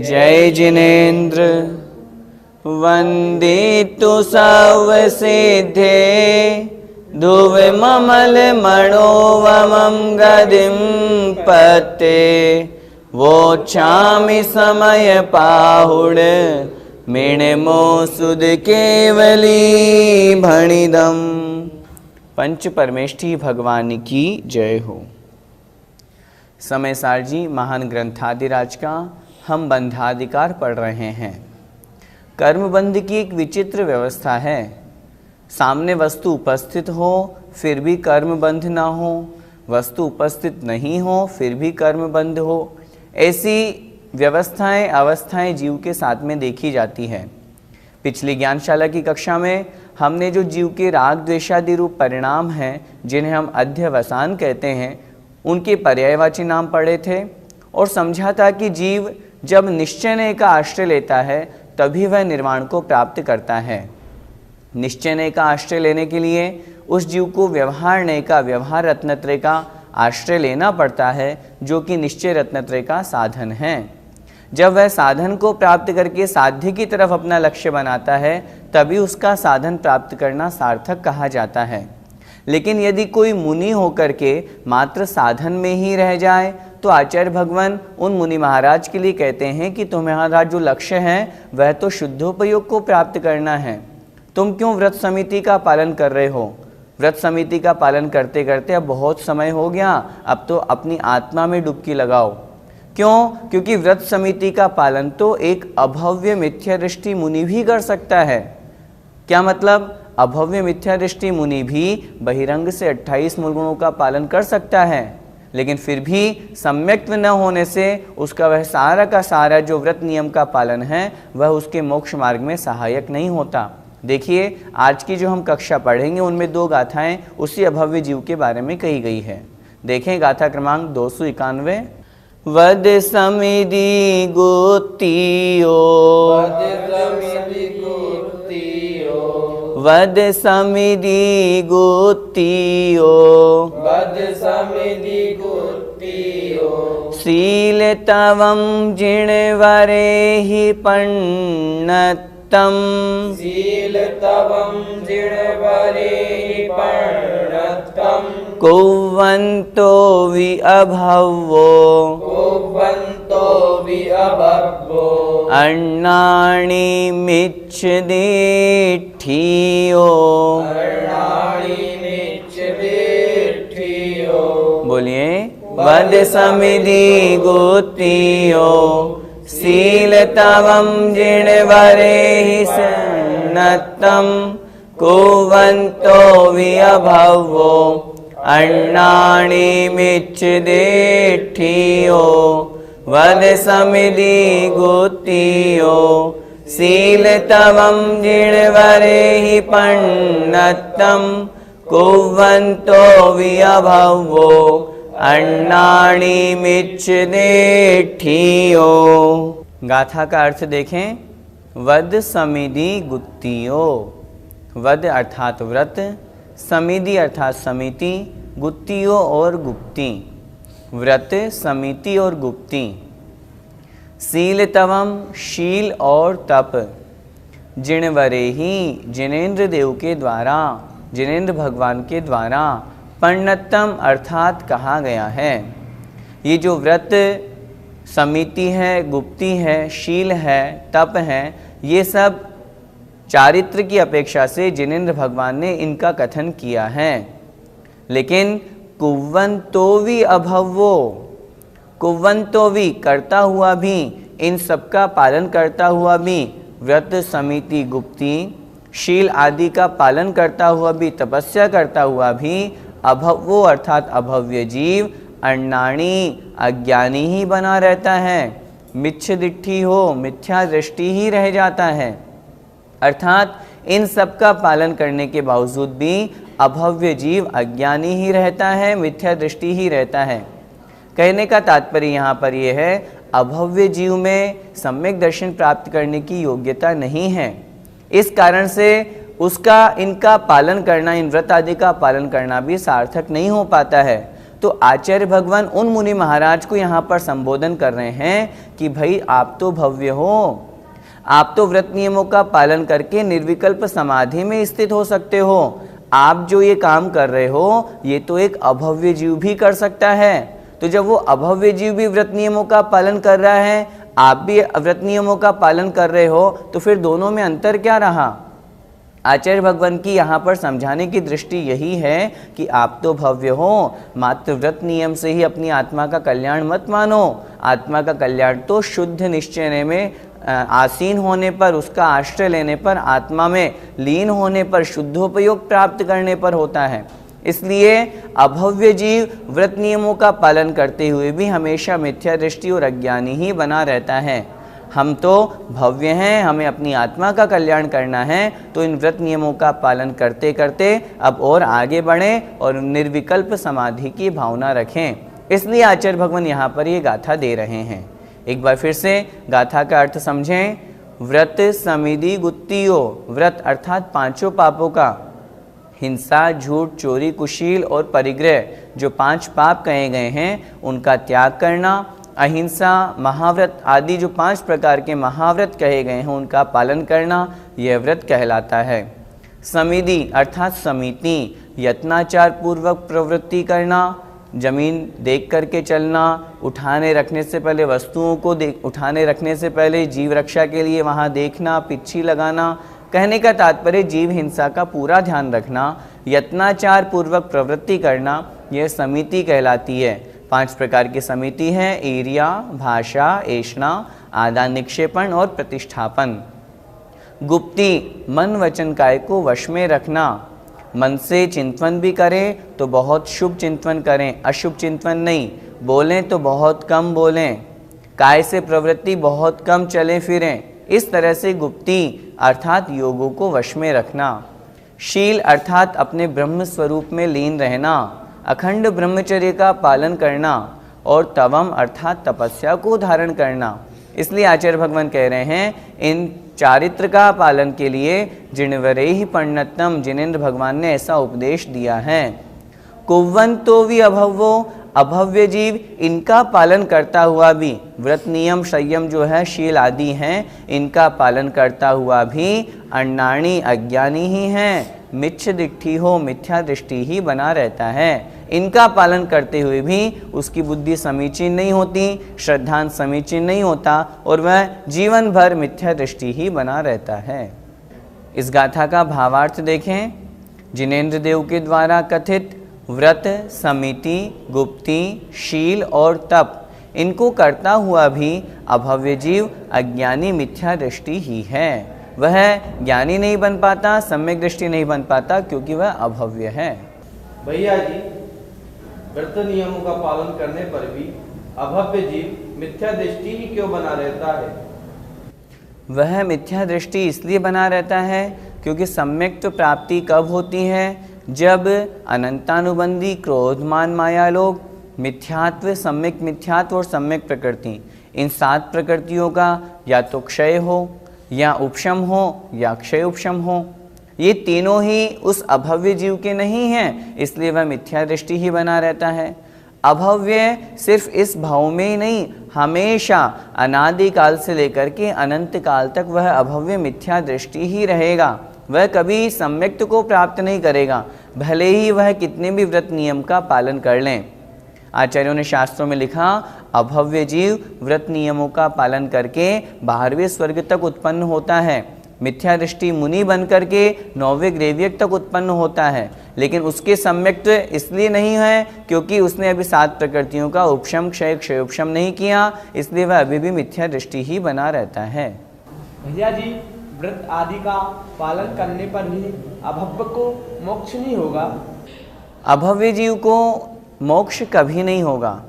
जय जिनेन्द्र वंदितु सर्वसिद्धे ध्रुवममल मनोवमं गदिं पते वोच्छामि समय पाहुड मिणमो सुद केवली भणिदम। पंच परमेष्ठी भगवान की जय हो। समय सार जी महान ग्रंथादिराज का हम बंधाधिकार पढ़ रहे हैं। कर्मबंध की एक विचित्र व्यवस्था है। सामने वस्तु उपस्थित हो फिर भी कर्मबंध ना हो, वस्तु उपस्थित नहीं हो फिर भी कर्मबंध हो। ऐसी व्यवस्थाएं अवस्थाएं जीव के साथ में देखी जाती है। पिछली ज्ञानशाला की कक्षा में हमने जो जीव के राग द्वेषादि रूप परिणाम हैं, जिन्हें हम अध्यवसान कहते हैं, उनके पर्यायवाची नाम पढ़े थे और समझा था कि जीव जब निश्चय का आश्रय लेता है तभी वह निर्वाण को प्राप्त करता है। निश्चय का आश्रय लेने के लिए उस जीव को व्यवहार का, व्यवहार रत्नत्रय का आश्रय लेना पड़ता है, जो कि निश्चय रत्नत्रय का साधन है। जब वह साधन को प्राप्त करके साध्य की तरफ अपना लक्ष्य बनाता है तभी उसका साधन प्राप्त करना सार्थक कहा जाता है। लेकिन यदि कोई मुनि होकर के मात्र साधन में ही रह जाए तो आचार्य भगवान उन मुनि महाराज के लिए कहते हैं कि तुम्हारा जो लक्ष्य है वह तो शुद्धोपयोग को प्राप्त करना है। तुम क्यों व्रत समिति का पालन कर रहे हो? व्रत समिति का पालन करते करते अब बहुत समय हो गया, अब तो अपनी आत्मा में डुबकी लगाओ। क्यों? क्योंकि व्रत समिति का पालन तो एक अभव्य मिथ्या दृष्टि मुनि भी कर सकता है। क्या मतलब? अभव्य मिथ्या दृष्टि मुनि भी बहिरंग से 28 मूल गुणों का पालन कर सकता है, लेकिन फिर भी सम्यक्त्व न होने से उसका वह सारा का सारा जो व्रत नियम का पालन है वह उसके मोक्ष मार्ग में सहायक नहीं होता। देखिए, आज की जो हम कक्षा पढ़ेंगे उनमें 2 गाथाएं उसी अभव्य जीव के बारे में कही गई है। देखें गाथा क्रमांक 291। वद समिधि गोतियो, वद समिधि गोतियो, वद समिधि गोतियो, शील तवं जिणवरे हि पण्णत्तम, शील तवं जिणवरे हि पण्णत्तम, कुर्वन्तो वि अभवो, कुर्वन्तो वि अभवो, अन्नानि मिच्छदेठियो, अर्णाणि मिच्छदेठियो। बोलिए, वद समिधि गोतियो, शील तवं जिणवरे हि पण्णत्तम, कुर्वन्तो वि अभवो, अन्नानि मिच्छदेठियो। वद समिधि गोतियो, शील तवं जिणवरे हि पण्णत्तम, कुर्वन्तो वि अभवो, अन्नानि मिच्छदेठियो। गाथा का अर्थ देखें। वद समिधि गुत्तियो, वद अर्थात व्रत, समिधि अर्थात समिति, गुत्तियो और गुप्ती। व्रत, समिति और गुप्ती। शील तवम, शील और तप, जिणवरे ही, जिनेन्द्र देव के द्वारा, जिनेन्द्र भगवान के द्वारा, पण्णत्तम अर्थात कहा गया है। ये जो व्रत, समिति है, गुप्ती है, शील है, तप है, ये सब चारित्र की अपेक्षा से जिनेन्द्र भगवान ने इनका कथन किया है। लेकिन कुर्वन्तोवि अभवो, कुर्वन्तोवि करता हुआ भी, इन सब का पालन करता हुआ भी, व्रत, समिति, गुप्ती, शील आदि का पालन करता हुआ भी, तपस्या करता हुआ भी, अभवो अर्थात अभव्य जीव अन्नाणी अज्ञानी ही बना रहता है, मिथ्य दिट्ठी हो मिथ्या दृष्टि ही रह जाता है। अर्थात इन सब का पालन करने के बावजूद भी अभव्य जीव अज्ञानी ही रहता है, मिथ्या दृष्टि ही रहता है। कहने का तात्पर्य यहाँ पर यह है, अभव्य जीव में सम्यक दर्शन प्राप्त करने की योग्यता नहीं है। इस कारण से उसका इनका पालन करना, इन व्रत आदि का पालन करना भी सार्थक नहीं हो पाता है। तो आचार्य भगवान उन मुनि महाराज को यहाँ पर संबोधन कर रहे हैं कि भाई आप तो भव्य हो, आप तो व्रत नियमों का पालन करके निर्विकल्प समाधि में स्थित हो सकते हो। आप जो ये काम कर रहे हो ये तो एक अभव्य जीव भी कर सकता है। तो जब वो अभव्य जीव भी व्रत नियमों का पालन कर रहा है, आप भी व्रत नियमों का पालन कर रहे हो, तो फिर दोनों में अंतर क्या रहा। आचार्य भगवान की यहाँ पर समझाने की दृष्टि यही है कि आप तो भव्य हो, मात्र व्रत नियम से ही अपनी आत्मा का कल्याण मत मानो। आत्मा का कल्याण तो शुद्ध निश्चय में आसीन होने पर, उसका आश्रय लेने पर, आत्मा में लीन होने पर, शुद्धोपयोग प्राप्त करने पर होता है। इसलिए अभव्य जीव व्रत नियमों का पालन करते हुए भी हमेशा मिथ्या दृष्टि और अज्ञानी ही बना रहता है। हम तो भव्य हैं, हमें अपनी आत्मा का कल्याण करना है, तो इन व्रत नियमों का पालन करते करते अब और आगे बढ़ें और निर्विकल्प समाधि की भावना रखें। इसलिए आचार्य भगवान यहाँ पर ये गाथा दे रहे हैं। एक बार फिर से गाथा का अर्थ समझें। व्रत समिधि गुत्तियो, व्रत अर्थात पांचों पापों का, हिंसा, झूठ, चोरी, कुशील और परिग्रह, जो 5 पाप कहे गए हैं उनका त्याग करना, अहिंसा, महाव्रत आदि जो 5 प्रकार के महाव्रत कहे गए हैं उनका पालन करना, यह व्रत कहलाता है। समिधि अर्थात समिति, यत्नाचार पूर्वक प्रवृत्ति करना, जमीन देख करके चलना, उठाने रखने से पहले वस्तुओं को उठाने रखने से पहले जीव रक्षा के लिए वहाँ देखना, पिच्छी लगाना। कहने का तात्पर्य जीव हिंसा का पूरा ध्यान रखना, यत्नाचार पूर्वक प्रवृत्ति करना, यह समिति कहलाती है। 5 प्रकार की समिति है, ईर्ष्या, भाषा, ऐष्णा, आदान निक्षेपण और प्रतिष्ठापन। गुप्ति, मन वचन काय को वश में रखना। मन से चिंतन भी करें तो बहुत शुभ चिंतन करें, अशुभ चिंतन नहीं। बोलें तो बहुत कम बोलें, काय से प्रवृत्ति बहुत कम चले फिरें। इस तरह से गुप्ति अर्थात योगों को वश में रखना। शील अर्थात अपने ब्रह्म स्वरूप में लीन रहना, अखंड ब्रह्मचर्य का पालन करना, और तवम अर्थात तपस्या को धारण करना। इसलिए आचार्य भगवान कह रहे हैं इन चारित्र का पालन के लिए जिनवरेहि परिणतम, जिनेन्द्र भगवान ने ऐसा उपदेश दिया है। कुव्वंतो वि अभवो, अभव्य जीव इनका पालन करता हुआ भी, व्रत नियम संयम जो है शील आदि हैं इनका पालन करता हुआ भी अन्नाणी अज्ञानी ही हैं, मिथ्य दिट्ठी हो मिथ्या दृष्टि ही बना रहता है। इनका पालन करते हुए भी उसकी बुद्धि समीचीन नहीं होती, श्रद्धांत समीचीन नहीं होता और वह जीवन भर मिथ्या दृष्टि ही बना रहता है। इस गाथा का भावार्थ देखें। जिनेन्द्र देव के द्वारा कथित व्रत, समिति, गुप्ति, शील और तप, इनको करता हुआ भी अभव्य जीव अज्ञानी मिथ्या दृष्टि ही है। वह ज्ञानी नहीं बन पाता, सम्यक दृष्टि नहीं बन पाता, क्योंकि वह अभव्य है। भैया जी, व्रत नियमों का पालन करने पर भी अभव्य जीव मिथ्या दृष्टि ही क्यों बना रहता है? वह मिथ्या दृष्टि इसलिए बना रहता है क्योंकि सम्यक तो प्राप्ति कब होती है, जब अनंतानुबंधी क्रोध मान माया लोग, मिथ्यात्व, सम्यक मिथ्यात्व और सम्यक प्रकृति, इन 7 प्रकृतियों का या तो क्षय हो या उपशम हो या क्षय उपशम हो। ये तीनों ही उस अभव्य जीव के नहीं हैं, इसलिए वह मिथ्या दृष्टि ही बना रहता है। अभव्य सिर्फ इस भाव में ही नहीं, हमेशा अनादि काल से लेकर के अनंत काल तक वह अभव्य मिथ्या दृष्टि ही रहेगा। वह कभी सम्यक्त को प्राप्त नहीं करेगा, भले ही वह कितने भी व्रत नियम का पालन कर लें। आचार्यों ने शास्त्रों में लिखा, अभव्य जीव व्रत नियमों का पालन करके 12वें स्वर्ग तक उत्पन्न होता है, मिथ्या दृष्टि मुनि बन करके 9वें ग्रेव्यक तक उत्पन्न होता है, लेकिन उसके सम्यक्त इसलिए नहीं है क्योंकि उसने अभी 7 प्रकृतियों का उपशम क्षय क्षयोपशम नहीं किया, इसलिए वह अभी भी मिथ्या दृष्टि ही बना रहता है। भैया जी, व्रत आदि का पालन करने पर भी अभव्य को मोक्ष नहीं होगा? अभव्य जीव को मोक्ष कभी नहीं होगा।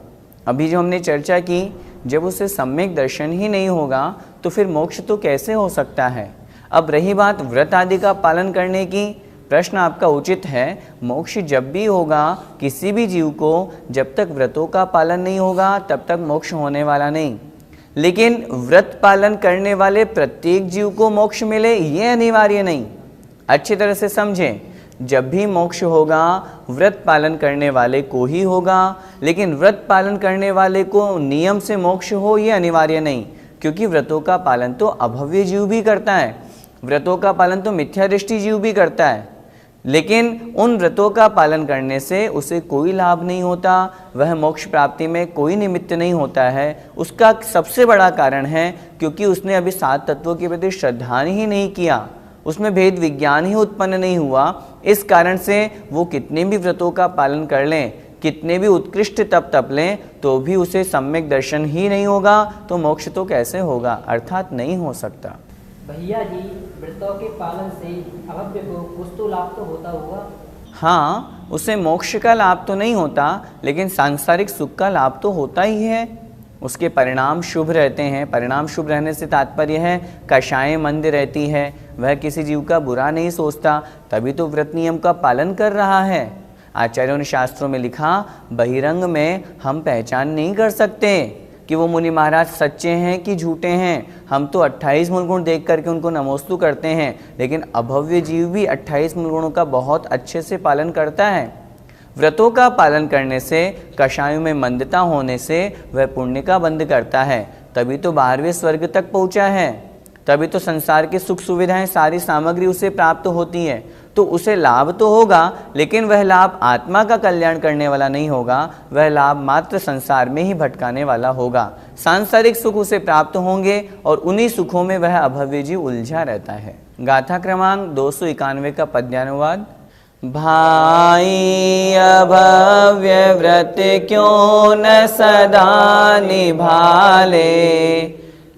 अभी जो हमने चर्चा की, जब उसे सम्यक दर्शन ही नहीं होगा तो फिर मोक्ष तो कैसे हो सकता है। अब रही बात व्रत आदि का पालन करने की, प्रश्न आपका उचित है। मोक्ष जब भी होगा किसी भी जीव को, जब तक व्रतों का पालन नहीं होगा तब तक मोक्ष होने वाला नहीं। लेकिन व्रत पालन करने वाले प्रत्येक जीव को मोक्ष मिले ये अनिवार्य नहीं। अच्छी तरह से समझें, जब भी मोक्ष होगा व्रत पालन करने वाले को ही होगा, लेकिन व्रत पालन करने वाले को नियम से मोक्ष हो ये अनिवार्य नहीं, क्योंकि व्रतों का पालन तो अभव्य जीव भी करता है, व्रतों का पालन तो मिथ्या दृष्टि जीव भी करता है। लेकिन उन व्रतों का पालन करने से उसे कोई लाभ नहीं होता, वह मोक्ष प्राप्ति में कोई निमित्त नहीं होता है। उसका सबसे बड़ा कारण है क्योंकि उसने अभी 7 तत्वों के प्रति श्रद्धा ही नहीं किया, उसमें भेद विज्ञान ही उत्पन्न नहीं हुआ। इस कारण से वो कितने भी व्रतों का पालन कर लें, कितने भी उत्कृष्ट तप तप लें, तो भी उसे सम्यक दर्शन ही नहीं होगा, तो मोक्ष तो कैसे होगा, अर्थात नहीं हो सकता। भैया जी, व्रतों के पालन से अभव्य को कुछ तो लाभ तो होता होगा। हाँ, उसे मोक्ष का लाभ तो नहीं होता, लेकिन सांसारिक सुख का लाभ तो होता ही है। उसके परिणाम शुभ रहते हैं। परिणाम शुभ रहने से तात्पर्य है कषाय मंद रहती है, वह किसी जीव का बुरा नहीं सोचता, तभी तो व्रत नियम का पालन कर रहा है। आचार्यों ने शास्त्रों में लिखा, बहिरंग में हम पहचान नहीं कर सकते कि वो मुनि महाराज सच्चे हैं कि झूठे हैं। हम तो 28 मूल गुण देख करके उनको नमोस्तु करते हैं, लेकिन अभव्य जीव भी 28 मूल गुणों का बहुत अच्छे से पालन करता है। व्रतों का पालन करने से, कषायों में मंदता होने से वह पुण्य का बंध करता है, तभी तो 12वें स्वर्ग तक पहुंचा है, तभी तो संसार की सुख सुविधाएं सारी सामग्री उसे प्राप्त होती है। तो उसे लाभ तो होगा, लेकिन वह लाभ आत्मा का कल्याण करने वाला नहीं होगा, वह लाभ मात्र संसार में ही भटकाने वाला होगा। सांसारिक सुख उसे प्राप्त होंगे और उन्हीं सुखों में वह अभव्य जीव उलझा रहता है। गाथा क्रमांक 291 का पद्यानुवाद। भाई अभव्य व्रत क्यों न सदा निभाले,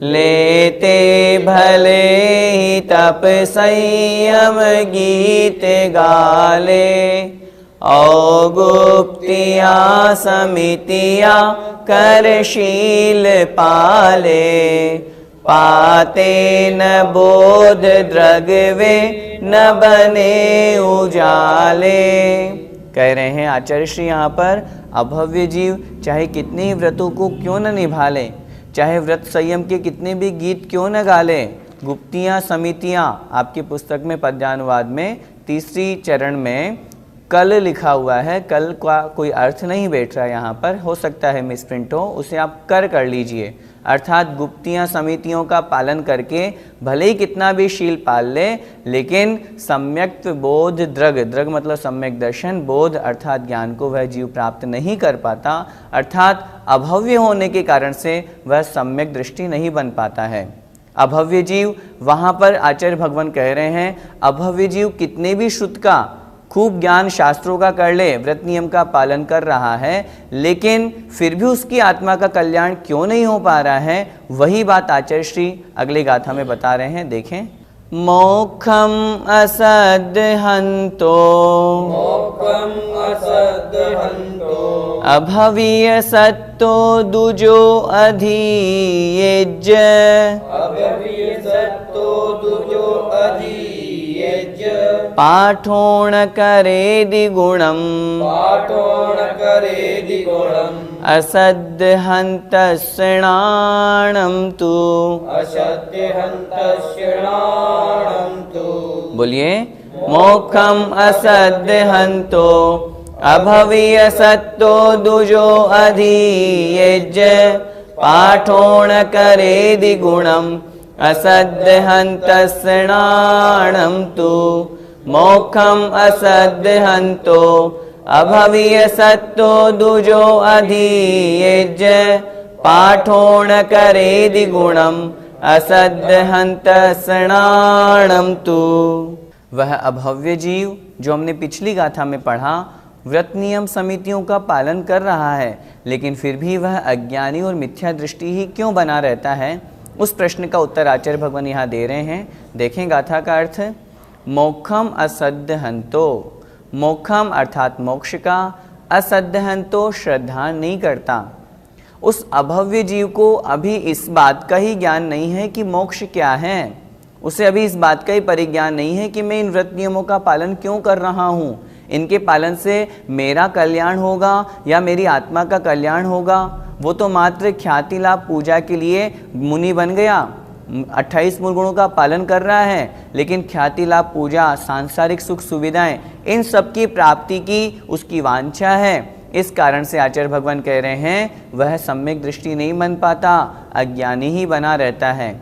लेते भले ही तप संयम गीत गाले, औ गुप्तिया समितिया करशील पाले, पाते न बोध द्रगवे न बने उजाले। कह रहे हैं आचार्य श्री यहाँ पर, अभव्य जीव चाहे कितने ही व्रतों को क्यों न निभा ले, चाहे व्रत संयम के कितने भी गीत क्यों न गा ले, गुप्तियाँ समितियाँ, आपकी पुस्तक में पद्यानुवाद में 3री चरण में कल लिखा हुआ है, कल का कोई अर्थ नहीं बैठ रहा यहाँ पर, हो सकता है मिसप्रिंट हो, उसे आप कर लीजिए। अर्थात गुप्तियाँ समितियों का पालन करके भले ही कितना भी शील पाल ले, लेकिन सम्यक बोध द्रग मतलब सम्यक दर्शन, बोध अर्थात ज्ञान को वह जीव प्राप्त नहीं कर पाता, अर्थात अभव्य होने के कारण से वह सम्यक दृष्टि नहीं बन पाता है। अभव्य जीव, वहाँ पर आचार्य भगवान कह रहे हैं, अभव्य जीव कितने भी श्रुत का खूब ज्ञान शास्त्रों का कर ले, व्रत नियम का पालन कर रहा है, लेकिन फिर भी उसकी आत्मा का कल्याण क्यों नहीं हो पा रहा है, वही बात आचार्य श्री अगले गाथा में बता रहे हैं। देखें, मोक्षम असदहंतो, मोक्षम असदहंतो, अभवीय सत्तो दुजो अधीयज, अभवीय सत्तो दुजो अधीयज, पाठोण करेदि गुणम, पाठोण करेदि गुणम, असद्हन्तस्यणाणं तु, असद्यहन्तस्यणाणं तु। बोलिए, मोक्षम असद्हन्तो अभवीय सत्तो दुजो अधीयज, पाठोण करेदि गुणम, असद्हन्तस्यणाणं तु। मोक्षम असद्हन्तो अभवीय सत्तो दुजो अधीयज, पाठोण करेदि गुणम, असद्हन्तस्यणाणं तु। वह अभव्य जीव जो हमने पिछली गाथा में पढ़ा, व्रत नियम समितियों का पालन कर रहा है, लेकिन फिर भी वह अज्ञानी और मिथ्या दृष्टि ही क्यों बना रहता है, उस प्रश्न का उत्तर आचार्य भगवान यहाँ दे रहे हैं। देखें गाथा का अर्थ, मोक्षम असद्हन्तो, मोक्षम अर्थात मोक्ष का, असद्धहंतो श्रद्धा नहीं करता। उस अभव्य जीव को अभी इस बात का ही ज्ञान नहीं है कि मोक्ष क्या है, उसे अभी इस बात का ही परिज्ञान नहीं है कि मैं इन व्रत नियमों का पालन क्यों कर रहा हूँ, इनके पालन से मेरा कल्याण होगा या मेरी आत्मा का कल्याण होगा। वो तो मात्र ख्याति लाभ पूजा के लिए मुनि बन गया, 28 मूल गुणों का पालन कर रहा है, लेकिन ख्याति लाभ पूजा, सांसारिक सुख सुविधाएं, इन सब की प्राप्ति की उसकी वांछा है। इस कारण से आचार्य भगवान कह रहे हैं वह सम्यक दृष्टि नहीं बन पाता, अज्ञानी ही बना रहता है।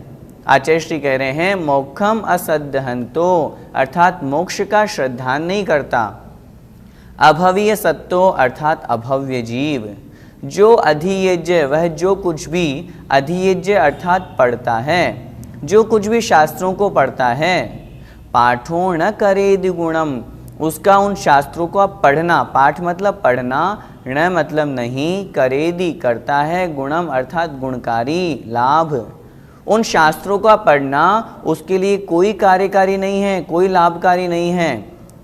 आचार्य श्री कह रहे हैं मोक्षम असद्धहंतो, अर्थात मोक्ष का श्रद्धान नहीं करता। अभवीय सत्तो अर्थात अभव्य जीव, जो अधियज्ञ, वह जो कुछ भी अधियज्ञ अर्थात पढ़ता है, जो कुछ भी शास्त्रों को पढ़ता है, पाठो न करेदि गुणम, उसका उन शास्त्रों को पढ़ना, पाठ मतलब पढ़ना, न मतलब नहीं, करेदि करता है, गुणम अर्थात गुणकारी, लाभ। उन शास्त्रों का पढ़ना उसके लिए कोई कार्यकारी नहीं है, कोई लाभकारी नहीं है।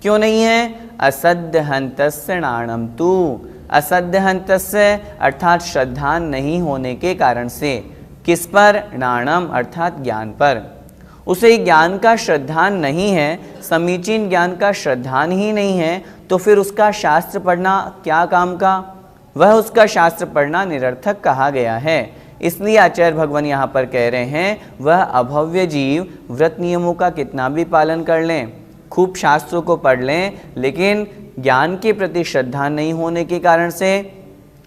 क्यों नहीं है? असद्धहंतस्य नाणम तु, असद्धहंतस्य अर्थात श्रद्धा नहीं होने के कारण से। किस पर? नाणम अर्थात ज्ञान पर। उसे ज्ञान का श्रद्धान नहीं है, समीचीन ज्ञान का श्रद्धान ही नहीं है, तो फिर उसका शास्त्र पढ़ना क्या काम का? वह उसका शास्त्र पढ़ना निरर्थक कहा गया है। इसलिए आचार्य भगवान यहाँ पर कह रहे हैं वह अभव्य जीव व्रत नियमों का कितना भी पालन कर लें, खूब शास्त्रों को पढ़ लें, लेकिन ज्ञान के प्रति श्रद्धा नहीं होने के कारण से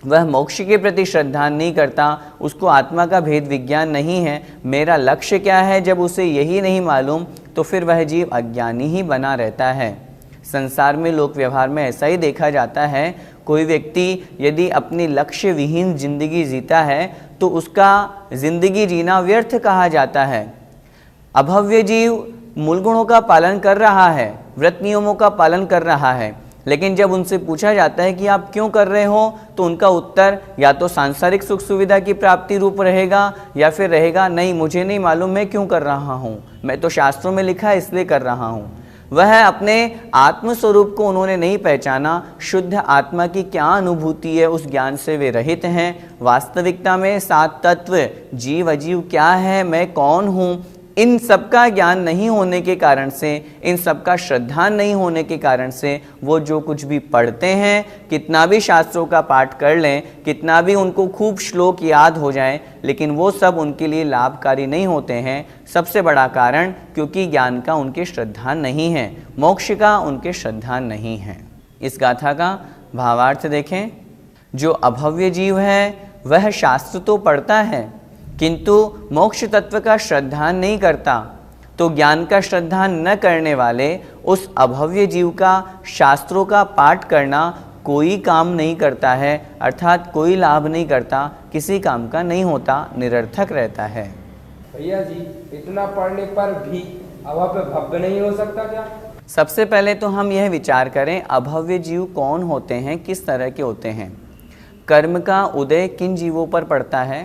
वह मोक्ष के प्रति श्रद्धा नहीं करता, उसको आत्मा का भेद विज्ञान नहीं है, मेरा लक्ष्य क्या है, जब उसे यही नहीं मालूम तो फिर वह जीव अज्ञानी ही बना रहता है। संसार में लोक व्यवहार में ऐसा ही देखा जाता है, कोई व्यक्ति यदि अपनी लक्ष्य विहीन जिंदगी जीता है तो उसका जिंदगी जीना व्यर्थ कहा जाता है। अभव्य जीव मूल गुणों का पालन कर रहा है, व्रत नियमों का पालन कर रहा है, लेकिन जब उनसे पूछा जाता है कि आप क्यों कर रहे हो, तो उनका उत्तर या तो सांसारिक सुख सुविधा की प्राप्ति रूप रहेगा या फिर रहेगा नहीं, मुझे नहीं मालूम मैं क्यों कर रहा हूँ, मैं तो शास्त्रों में लिखा है इसलिए कर रहा हूँ। वह अपने आत्मस्वरूप को उन्होंने नहीं पहचाना, शुद्ध आत्मा की क्या अनुभूति है उस ज्ञान से वे रहित हैं। वास्तविकता में सात तत्व, जीव अजीव क्या है, मैं कौन हूँ, इन सब का ज्ञान नहीं होने के कारण से, इन सब का श्रद्धा नहीं होने के कारण से वो जो कुछ भी पढ़ते हैं, कितना भी शास्त्रों का पाठ कर लें, कितना भी उनको खूब श्लोक याद हो जाए, लेकिन वो सब उनके लिए लाभकारी नहीं होते हैं। सबसे बड़ा कारण क्योंकि ज्ञान का उनके श्रद्धा नहीं है, मोक्ष का उनके श्रद्धा नहीं है। इस गाथा का भावार्थ देखें, जो अभव्य जीव है वह शास्त्र तो पढ़ता है किंतु मोक्ष तत्व का श्रद्धान नहीं करता, तो ज्ञान का श्रद्धान न करने वाले उस अभव्य जीव का शास्त्रों का पाठ करना कोई काम नहीं करता है, अर्थात कोई लाभ नहीं करता, किसी काम का नहीं होता, निरर्थक रहता है। भैया जी, इतना पढ़ने पर भी अभव्य भव्य नहीं हो सकता क्या? सबसे पहले तो हम यह विचार करें अभव्य जीव कौन होते हैं, किस तरह के होते हैं। कर्म का उदय किन जीवों पर पड़ता है?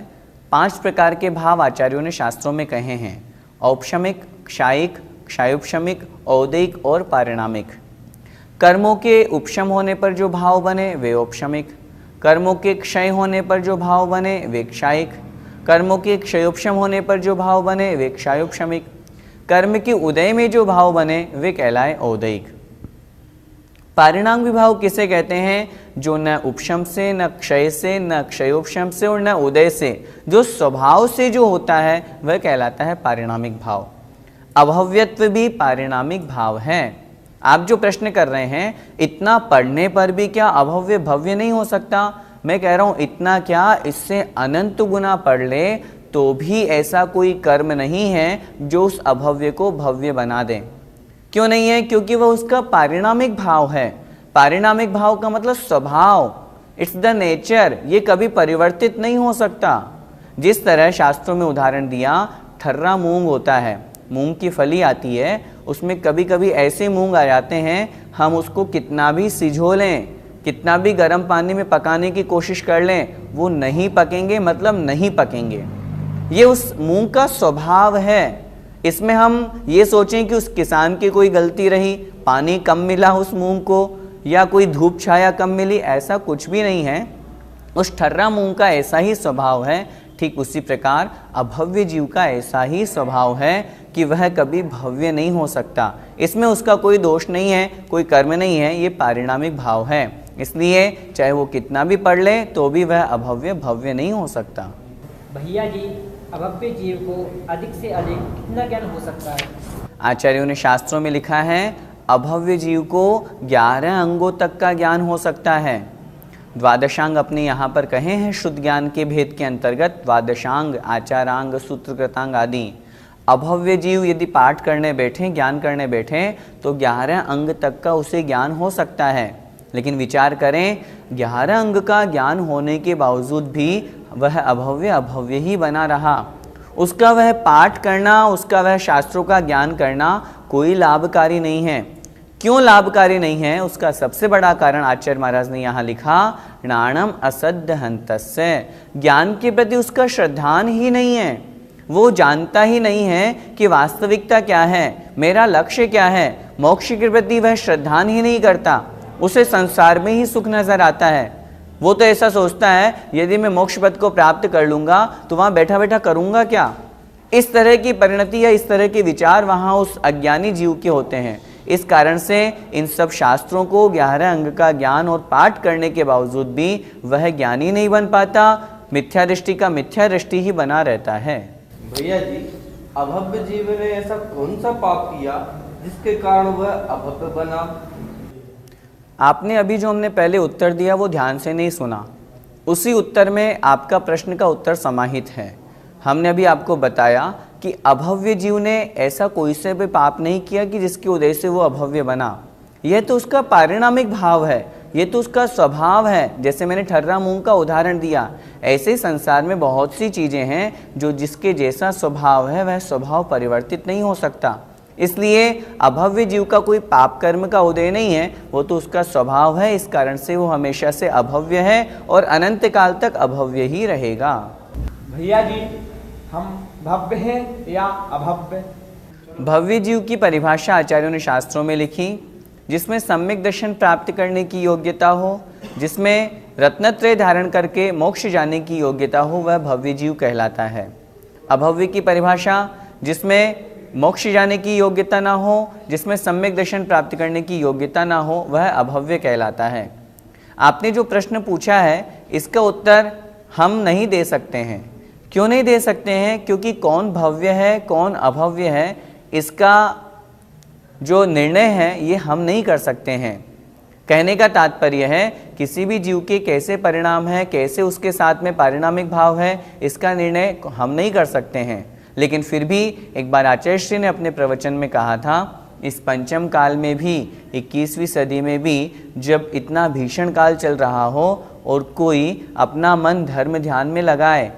5 प्रकार के भाव आचार्यों ने शास्त्रों में कहे हैं, औपशमिक, क्षायिक, क्षयोपशमिक, औदैक और पारिणामिक। कर्मों के उपशम होने पर जो भाव बने वे औपशमिक, कर्मों के क्षय होने पर जो भाव बने वे क्षायिक, कर्मों के क्षयोपशम होने पर जो भाव बने वे क्षयोपशमिक, कर्म के उदय में जो भाव बने वे कहलाए औदैक। पारिणाम विभाव किसे कहते हैं? जो न उपशम से, न क्षय से, न क्षयोपशम से और न उदय से, जो स्वभाव से जो होता है वह कहलाता है पारिणामिक भाव। अभव्यत्व भी पारिणामिक भाव है। आप जो प्रश्न कर रहे हैं, इतना पढ़ने पर भी क्या अभव्य भव्य नहीं हो सकता? मैं कह रहा हूँ इतना क्या, इससे अनंत गुना पढ़ ले तो भी ऐसा कोई कर्म नहीं है जो उस अभव्य को भव्य बना दे। क्यों नहीं है? क्योंकि वह उसका पारिणामिक भाव है। पारिणामिक भाव का मतलब स्वभाव, इट्स द नेचर, ये कभी परिवर्तित नहीं हो सकता। जिस तरह शास्त्रों में उदाहरण दिया, ठर्रा मूंग होता है, मूंग की फली आती है, उसमें कभी कभी ऐसे मूंग आ जाते हैं, हम उसको कितना भी सिझो लें, कितना भी गर्म पानी में पकाने की कोशिश कर लें, वो नहीं पकेंगे, मतलब नहीं पकेंगे। ये उस मूंग का स्वभाव है। इसमें हम ये सोचें कि उस किसान की कोई गलती रही, पानी कम मिला उस मूंग को, या कोई धूप छाया कम मिली, ऐसा कुछ भी नहीं है। उस ठर्रा मूंग का ऐसा ही स्वभाव है, ठीक उसी प्रकार अभव्य जीव का ऐसा ही स्वभाव है कि वह कभी भव्य नहीं हो सकता। इसमें उसका कोई दोष नहीं है, कोई कर्म नहीं है, ये पारिणामिक भाव है। इसलिए चाहे वो कितना भी पढ़ ले तो भी वह अभव्य भव्य नहीं हो सकता। भैया जी, अभव्य जीव को अधिक से अधिक कितना ज्ञान हो सकता है? आचार्यों ने शास्त्रों में लिखा है, अभव्य जीव को 11 अंगों तक का ज्ञान हो सकता है। द्वादशांग अपने यहाँ पर कहे हैं शुद्ध ज्ञान के भेद के अंतर्गत, द्वादशांग, आचारांग, सूत्रकृतांग आदि। अभव्य जीव यदि पाठ करने बैठे, ज्ञान करने बैठे, तो 11 अंग तक का उसे ज्ञान हो सकता है। लेकिन विचार करें, 11 अंग का ज्ञान होने के बावजूद भी वह अभव्य अभव्य ही बना रहा। उसका वह पाठ करना, उसका वह शास्त्रों का ज्ञान करना कोई लाभकारी नहीं है। क्यों लाभकारी नहीं है? उसका सबसे बड़ा कारण आचार्य महाराज ने यहाँ लिखा, नाणम असद्य हंतस्य। ज्ञान के प्रति उसका श्रद्धान ही नहीं है, वो जानता ही नहीं है कि वास्तविकता क्या है, मेरा लक्ष्य क्या है। मोक्ष के प्रति वह श्रद्धान ही नहीं करता, उसे संसार में ही सुख नजर आता है। वो तो ऐसा सोचता है, यदि मैं मोक्ष पद को प्राप्त कर लूंगा तो वहां बैठा बैठा करूंगा क्या। इस तरह की परिणति या इस तरह के विचार वहां उस अज्ञानी जीव के होते हैं। इस कारण से इन सब शास्त्रों को 11 अंग का ज्ञान और पाठ करने के बावजूद भी वह ज्ञानी नहीं बन पाता, मिथ्या दृष्टि का मिथ्या दृष्टि ही बना रहता है। भैया जी, अभव्य जीव ने ऐसा कौन सा पाप किया जिसके कारण वह अभव्य बना? आपने अभी जो हमने पहले उत्तर दिया वो ध्यान से नहीं सुना। उसी उत्तर में आपका प्रश्न का उत्तर समाहित है। हमने अभी आपको बताया कि अभव्य जीव ने ऐसा कोई से भी पाप नहीं किया कि जिसकी वजह से वो अभव्य बना। यह तो उसका पारिणामिक भाव है, ये तो उसका स्वभाव है। जैसे मैंने ठर्रा मूंग का उदाहरण दिया, ऐसे ही संसार में बहुत सी चीज़ें हैं जो जिसके जैसा स्वभाव है वह स्वभाव परिवर्तित नहीं हो सकता। इसलिए अभव्य जीव का कोई पाप कर्म का उदय नहीं है, वो तो उसका स्वभाव है। इस कारण से वो हमेशा से अभव्य है और अनंत काल तक अभव्य ही रहेगा। भैया जी, हम भव्य हैं या अभव्य? भव्य जीव की परिभाषा आचार्यों ने शास्त्रों में लिखी, जिसमें सम्यक दर्शन प्राप्त करने की योग्यता हो, जिसमें रत्नत्रय धारण करके मोक्ष जाने की योग्यता हो, वह भव्य जीव कहलाता है। अभव्य की परिभाषा, जिसमें मोक्ष जाने की योग्यता ना हो, जिसमें सम्यक दर्शन प्राप्त करने की योग्यता ना हो, वह अभव्य कहलाता है। आपने जो प्रश्न पूछा है इसका उत्तर हम नहीं दे सकते हैं। क्यों नहीं दे सकते हैं? क्योंकि कौन भव्य है कौन अभव्य है इसका जो निर्णय है ये हम नहीं कर सकते हैं। कहने का तात्पर्य है, किसी भी जीव के कैसे परिणाम है, कैसे उसके साथ में पारिणामिक भाव है, इसका निर्णय हम नहीं कर सकते हैं। लेकिन फिर भी एक बार आचार्य श्री ने अपने प्रवचन में कहा था, इस पंचम काल में भी, 21वीं सदी में भी, जब इतना भीषण काल चल रहा हो और कोई अपना मन धर्म ध्यान में लगाए,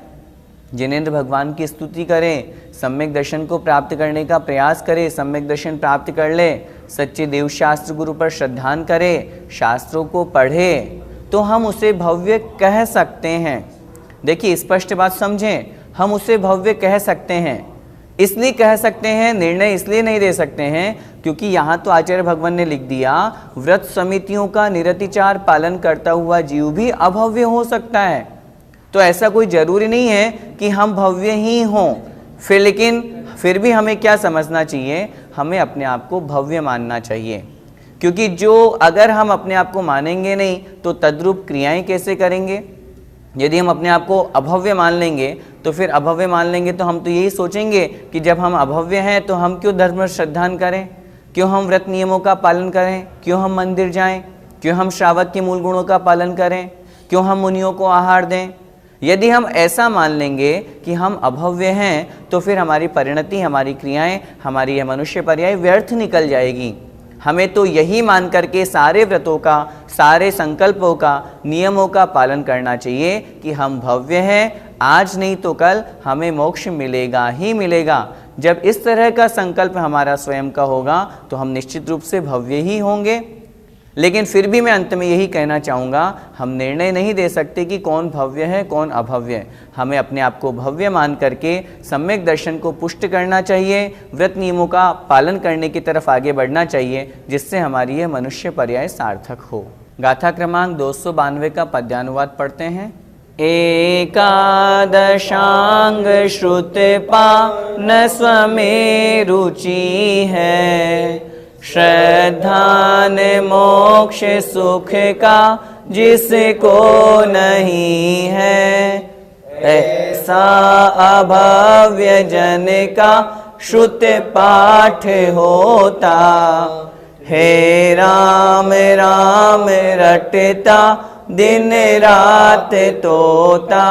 जिनेंद्र भगवान की स्तुति करे, सम्यक दर्शन को प्राप्त करने का प्रयास करे, सम्यक दर्शन प्राप्त कर ले, सच्चे देव शास्त्र गुरु पर श्रद्धान करे, शास्त्रों को पढ़े, तो हम उसे भव्य कह सकते हैं। देखिए स्पष्ट बात समझें, हम उसे भव्य कह सकते हैं। इसलिए कह सकते हैं, निर्णय इसलिए नहीं दे सकते हैं क्योंकि यहाँ तो आचार्य भगवान ने लिख दिया, व्रत समितियों का निरतिचार पालन करता हुआ जीव भी अभव्य हो सकता है। तो ऐसा कोई जरूरी नहीं है कि हम भव्य ही हों। फिर भी हमें क्या समझना चाहिए? हमें अपने आप को भव्य मानना चाहिए, क्योंकि जो अगर हम अपने आप को मानेंगे नहीं तो तद्रूप क्रियाएं कैसे करेंगे? यदि हम अपने आप को अभव्य मान लेंगे तो फिर अभव्य मान लेंगे तो हम तो यही सोचेंगे कि जब हम अभव्य हैं तो हम क्यों धर्म में श्रद्धान करें, क्यों हम व्रत नियमों का पालन करें, क्यों हम मंदिर जाएं, क्यों हम श्रावक के मूल गुणों का पालन करें, क्यों हम मुनियों को आहार दें। यदि हम ऐसा मान लेंगे कि हम अभव्य हैं तो फिर हमारी परिणति, हमारी क्रियाएं, हमारी यह मनुष्य पर्याय व्यर्थ निकल जाएगी। हमें तो यही मान करके सारे व्रतों का, सारे संकल्पों का, नियमों का पालन करना चाहिए कि हम भव्य हैं, आज नहीं तो कल हमें मोक्ष मिलेगा ही मिलेगा। जब इस तरह का संकल्प हमारा स्वयं का होगा तो हम निश्चित रूप से भव्य ही होंगे। लेकिन फिर भी मैं अंत में यही कहना चाहूँगा, हम निर्णय नहीं दे सकते कि कौन भव्य है कौन अभव्य है। हमें अपने आप को भव्य मान करके सम्यक दर्शन को पुष्ट करना चाहिए, व्रत नियमों का पालन करने की तरफ आगे बढ़ना चाहिए, जिससे हमारी यह मनुष्य पर्याय सार्थक हो। गाथा क्रमांक 292 का पद्यानुवाद पढ़ते हैं। एकादशांग श्रुतपा न स्वमे रुचि है, श्रद्धान मोक्ष सुख का जिसको नहीं है, ऐसा अभव्य जन का श्रुत पाठ होता, हे राम राम रटता दिन रात तोता।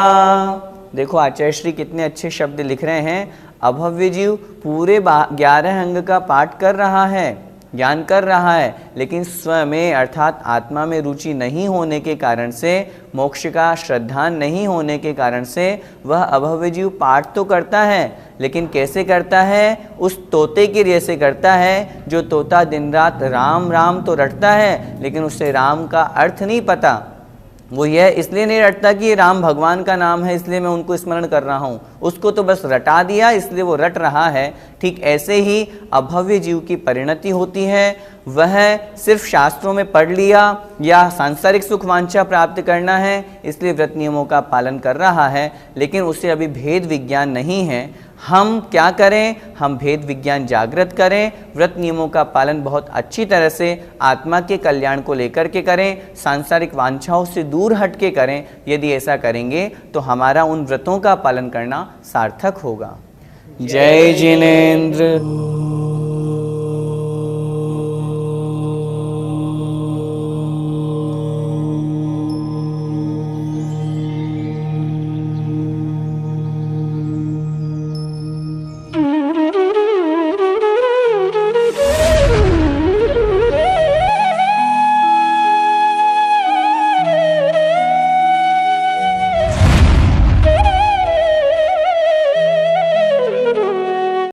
देखो आचार्य श्री कितने अच्छे शब्द लिख रहे हैं। अभव्य जीव पूरे 11 अंग का पाठ कर रहा है, ज्ञान कर रहा है, लेकिन स्वयं में अर्थात आत्मा में रुचि नहीं होने के कारण से, मोक्ष का श्रद्धान नहीं होने के कारण से वह अभव्य जीव पाठ तो करता है, लेकिन कैसे करता है? उस तोते की जैसे करता है, जो तोता दिन रात राम राम तो रटता है, लेकिन उसे राम का अर्थ नहीं पता। वो यह इसलिए नहीं रटता कि ये राम भगवान का नाम है इसलिए मैं उनको स्मरण कर रहा हूँ, उसको तो बस रटा दिया इसलिए वो रट रहा है। ठीक ऐसे ही अभव्य जीव की परिणति होती है। वह सिर्फ शास्त्रों में पढ़ लिया या सांसारिक सुख वांछा प्राप्त करना है इसलिए व्रत नियमों का पालन कर रहा है, लेकिन उसे अभी भेद विज्ञान नहीं है। हम क्या करें? हम भेद विज्ञान जागृत करें, व्रत नियमों का पालन बहुत अच्छी तरह से आत्मा के कल्याण को लेकर के करें, सांसारिक वांछाओं से दूर हट के करें। यदि ऐसा करेंगे तो हमारा उन व्रतों का पालन करना सार्थक होगा। जय जिनेंद्र।